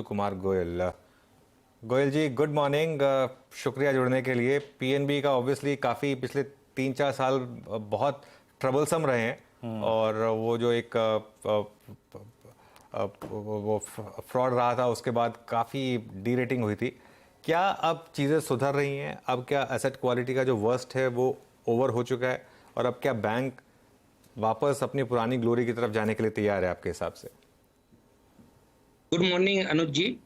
कुमार गोयल। गोयल जी, good morning. शुक्रिया जुड़ने के लिए। पीएनबी का ऑब्वियसली काफ़ी पिछले 3-4 साल बहुत ट्रबलसम रहे हैं और वो जो एक वो फ्रॉड रहा था उसके बाद काफ़ी डी रेटिंग हुई थी। क्या अब चीज़ें सुधर रही हैं? अब क्या एसेट क्वालिटी का जो वर्स्ट है वो ओवर हो चुका है और अब क्या बैंक वापस अपनी पुरानी ग्लोरी की तरफ जाने के लिए तैयार है आपके हिसाब से? गुड मॉर्निंग अनुज जी।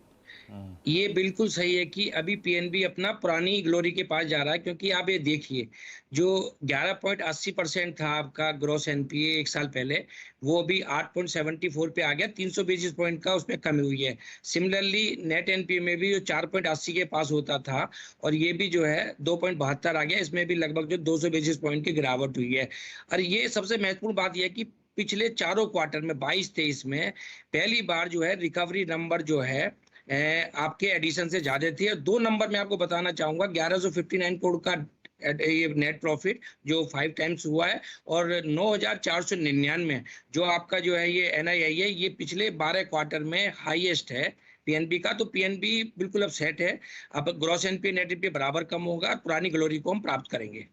ये बिल्कुल सही है कि अभी पीएनबी अपना पुरानी ग्लोरी के पास जा रहा है, क्योंकि आप ये देखिए जो 11.80% था आपका ग्रॉस एनपीए एक साल पहले, वो अभी 8.74 पे आ गया। 300 बेसिस पॉइंट का उसमें कमी हुई है। सिमिलरली नेट एनपीए में भी जो 4.80 के पास होता था और ये भी जो है 2.72 आ गया। इसमें भी लगभग जो 200 बेसिस पॉइंट की गिरावट हुई है। और ये सबसे महत्वपूर्ण बात यह है कि पिछले चारों क्वार्टर में 22-23 में पहली बार जो है रिकवरी नंबर जो है आपके एडिशन से ज्यादा थी। और 2 नंबर मैं आपको बताना चाहूंगा, 1159 करोड़ का ये नेट प्रॉफिट जो 5 टाइम्स हुआ है, और 9499 जो आपका जो है ये एनआईआई है, ये पिछले 12 क्वार्टर में हाईएस्ट है पीएनबी का। तो पीएनबी बिल्कुल अब सेट है। अब ग्रॉस एनपीए नेट एनपीए बराबर कम होगा, पुरानी ग्लोरी को हम प्राप्त करेंगे।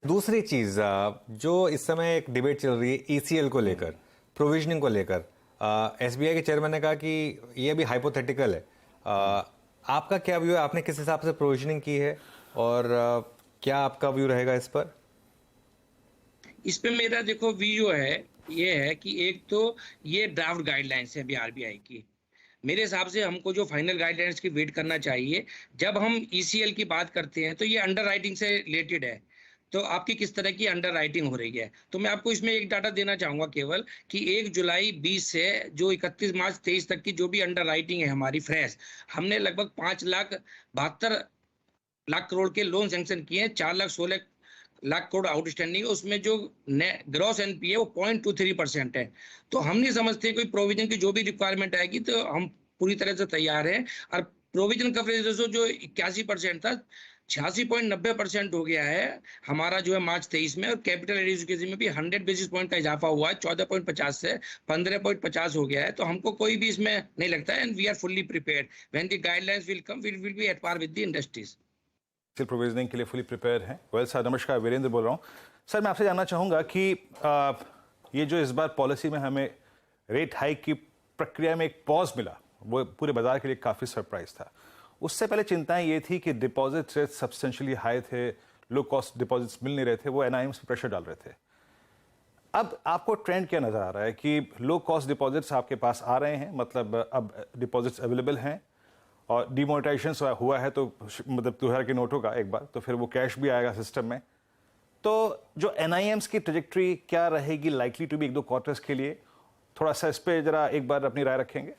दूसरी चीज जो इस समय एक डिबेट चल रही है ईसीएल को लेकर, प्रोविजनिंग को लेकर, एसबीआई के चेयरमैन ने कहा कि ये अभी हाइपोथेटिकल है। आपका क्या व्यू है? आपने किस हिसाब से प्रोविजनिंग की है और क्या आपका व्यू रहेगा इस पर? इस पे मेरा देखो व्यू है, ये है कि एक तो ये ड्राफ्ट गाइडलाइंस है अभी आरबीआई की। मेरे हिसाब से हमको जो फाइनल गाइडलाइंस की वेट करना चाहिए। जब हम ईसीएल की बात करते हैं तो ये अंडर राइटिंग से रिलेटेड है। तो आपकी किस तरह की अंडर राइटिंग हो रही है, तो मैं आपको इसमें एक डाटा देना चाहूंगा केवल कि 1 जुलाई 20 से जो 31 मार्च 23 तक की जो भी अंडर राइटिंग है हमारी फ्रेश, हमने लगभग 5,72,00,000 करोड़ के लोन सैंक्शन किए हैं। 4,16,00,000 करोड़ आउटस्टैंडिंग है। उसमें जो ग्रॉस एनपीए वो 0.23% है। तो हम नहीं समझते कोई प्रोविजन की जो भी रिक्वायरमेंट आएगी तो हम पूरी तरह से तैयार हैं। और प्रोविजन कवरेज रेशो जो 81% था, 86.90% हो गया है हमारा जो है मार्च 23 में। और कैपिटल एडिक्वेसी में भी 100 बेसिस पॉइंट का इजाफा हुआ है। 14.50 से 15.50 हो गया है। तो हमको कोई भी इसमें नहीं लगता है, and we are fully prepared. When the guidelines will come, we will be at par with the industries. Provisioning के लिए फुली प्रिपेयर हैं। वेल सर, नमस्कार, वीरेंद्र बोल रहा हूँ। सर, मैं आपसे जानना चाहूँगा कि ये जो इस बार पॉलिसी में हमें रेट हाइक की प्रक्रिया में एक पॉज मिला, वो पूरे बाजार के लिए काफ़ी सरप्राइज था। उससे पहले चिंताएं ये थी कि डिपॉजिट रेट सब्सटेंशियली हाई थे, लो कॉस्ट डिपॉजिट्स मिल नहीं रहे थे, वो एनआईएम्स पे प्रेशर डाल रहे थे। अब आपको ट्रेंड क्या नज़र आ रहा है कि लो कॉस्ट डिपॉजिट्स आपके पास आ रहे हैं, मतलब अब डिपॉजिट्स अवेलेबल हैं, और डिमोनेटाइजेशन हुआ है तो मतलब 2000 के नोट होगा एक बार, तो फिर वो कैश भी आएगा सिस्टम में। तो जो एनआईएम्स की ट्रेजेक्ट्री क्या रहेगी लाइकली टू बी 1-2 क्वार्टर्स के लिए, थोड़ा सा इस पे जरा एक बार अपनी राय रखेंगे।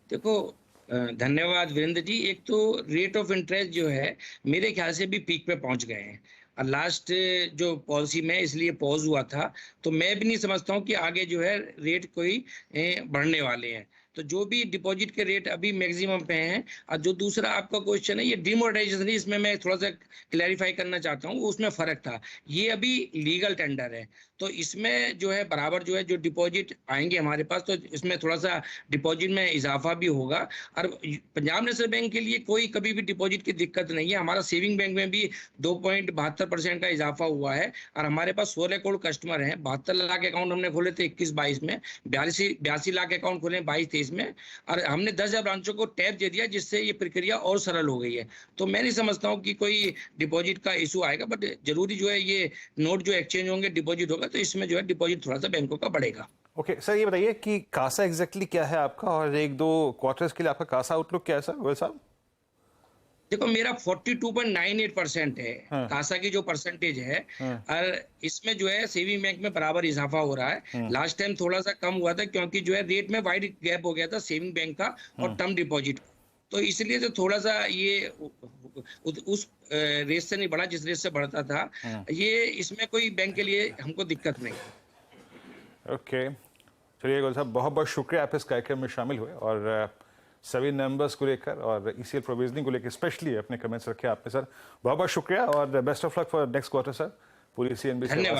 देखो, धन्यवाद वीरेंद्र जी। एक तो रेट ऑफ इंटरेस्ट जो है मेरे ख्याल से भी पीक पे पहुंच गए हैं। और लास्ट जो पॉलिसी में इसलिए पॉज हुआ था, तो मैं भी नहीं समझता हूं कि आगे जो है रेट कोई बढ़ने वाले हैं। तो जो भी डिपॉजिट के रेट अभी मैक्सिमम पे हैं। और जो दूसरा आपका क्वेश्चन है ये डिमोनेटाइजेशन, इसमें मैं थोड़ा सा क्लैरिफाई करना चाहता हूँ। उसमें फर्क था, ये अभी लीगल टेंडर है। तो इसमें जो है बराबर जो है जो डिपॉजिट आएंगे हमारे पास, तो इसमें थोड़ा सा डिपॉजिट में इजाफा भी होगा। और पंजाब नेशनल बैंक के लिए कोई कभी भी डिपॉजिट की दिक्कत नहीं है। हमारा सेविंग बैंक में भी 2.72% का इजाफा हुआ है। और हमारे पास 16 करोड़ कस्टमर हैं। 72 लाख अकाउंट हमने खोले थे 21-22 में, 82 लाख अकाउंट खोले 22-23 में। और हमने 10,000 ब्रांचों को टैप दे दिया, जिससे ये प्रक्रिया और सरल हो गई है। तो मैं नहीं समझता हूँ कि कोई डिपॉजिट का इशू आएगा। बट जरूरी जो है ये नोट जो एक्सचेंज होंगे, डिपॉजिट होगा, तो इसमें जो है डिपॉजिट थोड़ा सा बैंकों का बढ़ेगा। ओके सर, ये बताइए कि कासा एग्जैक्टली क्या है आपका, और 1-2 क्वार्टर्स के लिए आपका कासा आउटलुक क्या है सर, गोयल साहब? देखो, मेरा 42.98% है हाँ, कासा की जो परसेंटेज है। हाँ, और इसमें जो है सेविंग बैंक में बराबर इजाफा हो रहा है। लास्ट टाइम थोड़ा सा कम हुआ था, क्योंकि जो है रेट में वाइड गैप हो गया था सेविंग बैंक का और टर्म डिपॉजिट। तो इसलिए तो थोड़ा सा ये उस रेट से नहीं बढ़ा जिस रेट से बढ़ता था। ये इसमें कोई बैंक के लिए हमको दिक्कत नहीं। ओके। चलिए गोयल साहब, बहुत बहुत शुक्रिया आप इस कार्यक्रम में शामिल हुए, और सभी नंबर्स को लेकर और ईसीएल प्रोविजनिंग को लेकर स्पेशली अपने कमेंट्स रखे आपने सर। बहुत बहुत शुक्रिया, और best of luck for next quarter sir, पूरी सीएनबी से। धन्यवाद।